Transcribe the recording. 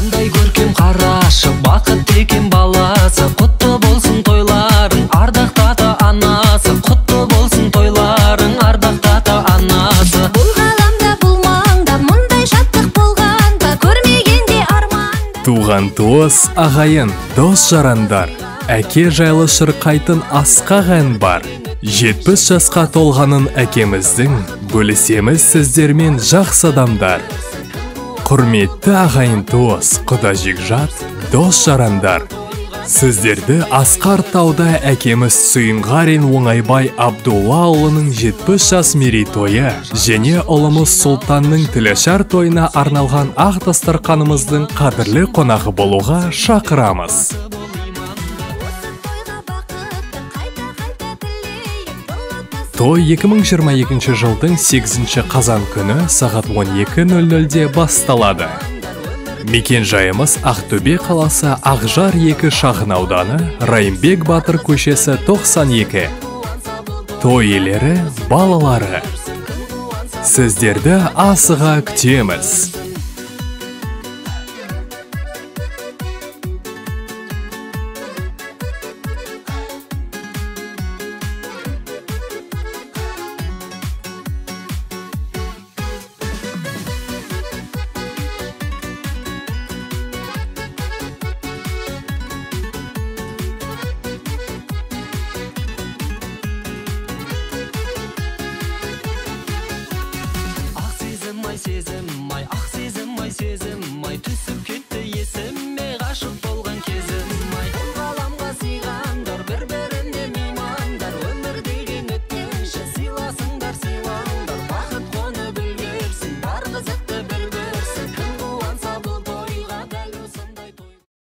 Қандай көркем қарашы, бақыт екен баласы. Құтты болсын тойларың, ардақтата анасы. Құтты болсын тойларың, ардақтата анасы. Бұл ғаламда, бұл маңда мұндай шаттық болғанда, көрмегенде арманда. Туған туыс, ағайын, дос жарандар, әке жайлы шырқайтын асқақ ән бар. 70 жасқа толғанын әкеміздің, бөлісеміз сіздермен жақсы адамдар. Құрметті ағайын туыс, құда жекжат, дос жарандар. Сіздерді Асқар тауда әкеміз Сүйінғарин Оңайбай Абдуллаұлының 70 жас мерейтойы және ұлымыз Сұлтанның Тілешар тойына арналған ақ дастарханымыздың қадірлі қонағы болуға шақырамыз. Той 2022 жылдың 8 қазан күні сағат 12:00-де басталады. Мекен жайымыз Ақтөбе қаласы Ақжар 2 шағын ауданы, Райымбек Батыр көшесі 92. Той иелері, балалары. Сіздерді асыға күтеміз.